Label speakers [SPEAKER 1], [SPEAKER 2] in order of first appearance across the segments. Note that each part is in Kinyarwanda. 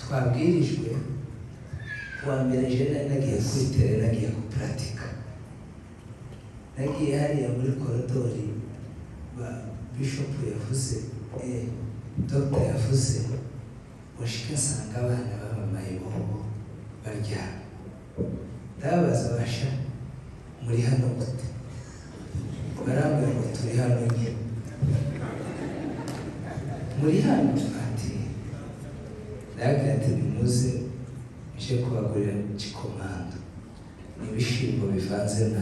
[SPEAKER 1] twabwirijwe kuwa mbere je nagiye kwitere nagiye kupuratika nagiye hariya muri koridori ba bishop yavuze dr yavuze washika sanga abana b'amamaye bobo barya ndabaza basha muri hano gute barambwira ngo turi hano nyine muri hano ati ati muze nje kubagurira igikomando n'ibishimbo bivanze na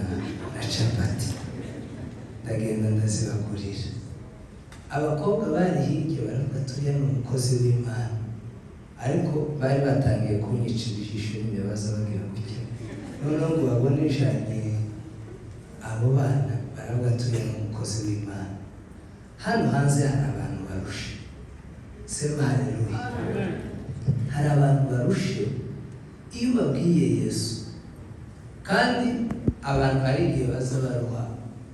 [SPEAKER 1] capati ndagenda ndazibagurira abakobwa bari hirya baravuga turi hano umukozi w'Imana ariko bari batangiye kunyicira ijisho n'imibaza bagira gutya noneho ngo babone ijanye abo bana baravuga turi hano umukozi w'Imana hano hanze hari abantu barushe sema haleluya hari abantu barushe iyo babwiye Yesu kandi abantu hari igihe baza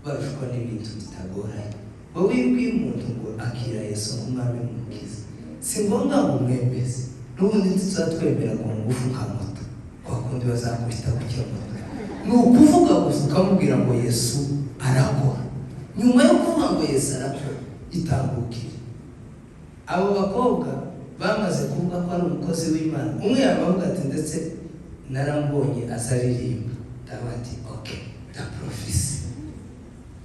[SPEAKER 1] barushwa n'ibintu bitagoranye wowe wibwiye umuntu ngo akira Yesu nk'umwami n'umukiza si ngombwa ngo umwemeze n'ubundi tuzatwemera ngo ngufu nka moto wakundi bazakubita ku cyamoto ni ukuvuga gusa ukamubwira ngo Yesu arakora nyuma yo kuvuga ngo Yesu arakora itambukire abo bakobwa bamaze kuvuga ko ari umukozi w'Imana umwe yabavuga ati ndetse narambonye azaririmba ndabati okay da profisi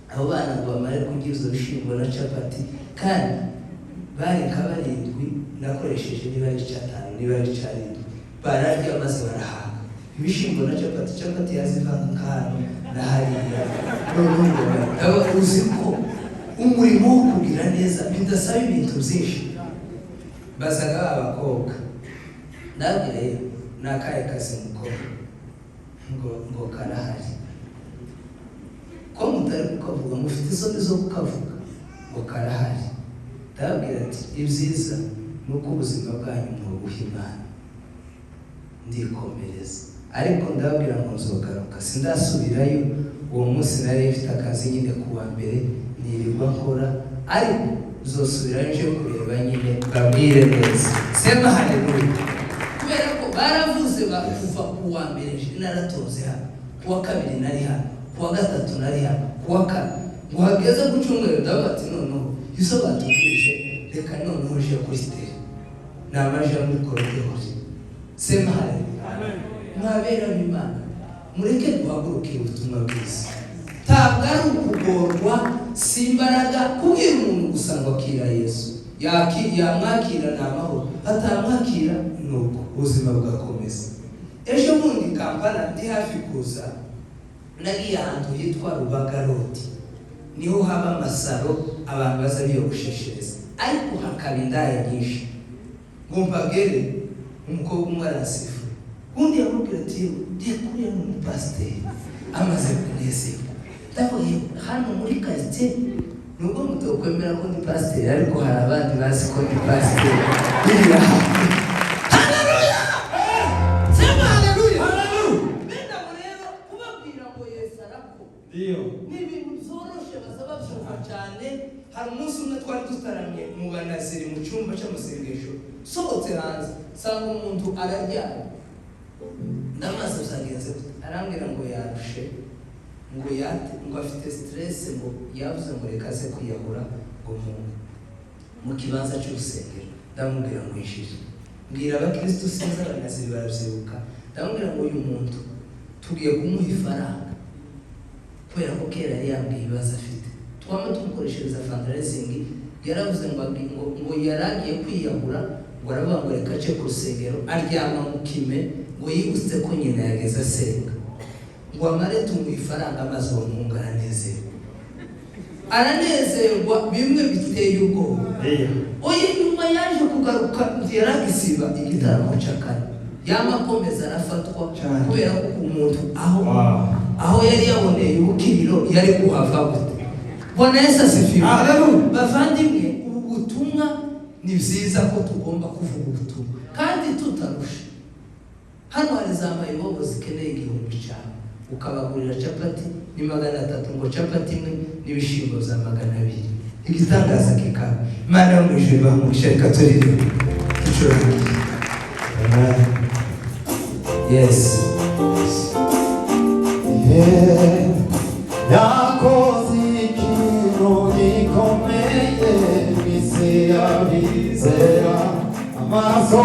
[SPEAKER 1] abo bana ngo bamare kugira izo bishimbo na capati kandi bari kabarindwi nakoresheje niba ari cyatanu niba ari cyarindwi bararya maze barahaga ibishimbo na capati yazivanga nk'ahantu na hariya aba uzi ko umurimo wo kugira neza bidasaba ibintu byinshi bazaga abakobwa ndabwire nakaye kazi mukora ngo karahari ko mutari kukavuga mufite isoni zo kukavuga ngo karahari ndabwira ati ibyiza nuko ubuzima bwanyu mubuha Imana ndikomereza ariko ndabwira ngo nzogaruka sindasubirayo uwo munsi nari mfite akazi nyine kuwa mbere nirirwa nkora ariko uzosubirayo nje kureba nyine babwire neza sema haleluya kubera ko baravuze bakuva kuwa mbere naratoze hano kuwa kabiri nari hano kuwa gatatu nari hano kuwa kane ngo hageze ku cyumweru ndabati noneho izo batubwije reka noneho uje kuri stage namaje muri koridori sema haleluya mwabera Imana mureke duhaguruke ubutumwa bwiza ntabwo ari ukugorwa si imbaraga kubwira umuntu gusa ngo akira Yesu yamwakira n'amahoro atamwakira nuko ubuzima bwakomeza ejo bundi Kampala ndi hafi kuza nagiye ahantu hitwa Rubagaroti niho haba amasaro abantu baza biyogosheshereza ariko hakaba indaya nyinshi ngo mbagere umukobwa umwe arasifu undi yamubwira ati ndiye kuriya n'umupasiteri amaze kunezerwa ndavuye hano muri quartier nubwo mutokwemera ko ndi pasiteri ariko hari abandi bazi ko ndi pasiteri haleluya sema haleluya benda rero kubabwira ngo Yesu arakora ndio ni ibintu zoroshe basaba byumva cyane hari umunsi umwe twari dutaramye mu banaziri mu cyumba cy'amasengesho sohotse hanze sanga umuntu araryamye ndamaze uzagenze arambwira ngo yarushe ngo afite stress ngo yavuze ngo reka se kwiyahura ngo mu kibanza cy'urusengero ndamubwira ngo ishije mbwira abakristo sinza abanaziri baravyibuka ndamubwira ngo uyu muntu tugiye kumuha ifaranga kubera ko kera yari yambwiye ibibazo afite twama tumukoreshereza fundraising yaravuze ngo yaragiye kwiyahura ngo aravuga ngo reka ace ku rusengero aryama mu kime ngo yibutse ko nyina yageze asenga ngo amare tumuha ifaranga amaze uwo muhungu aranezerwa bimwe biteye ubwoba oya nyuma yaje kugaruka yaragisiba igitaramo cy'akane yamakomeza arafatwa kubera ko umuntu aho yari yaboneye ubukiriro yari kuhava gute bona Yesu asifiwe bavandimwe ubu butumwa ni byiza ko tugomba kuvuga ubutumwa kandi tutarusha hano hari za mayibobo zikeneye 1000 cyane ukabagurira capati ni 300 ngo capati imwe n'ibishimbo za 200 igitangaza kikaba Imana yo mwijuru bamugisha reka turire Yes.
[SPEAKER 2] Yeah. Yakoze ikintu gikomeye, isi y'abizera amaso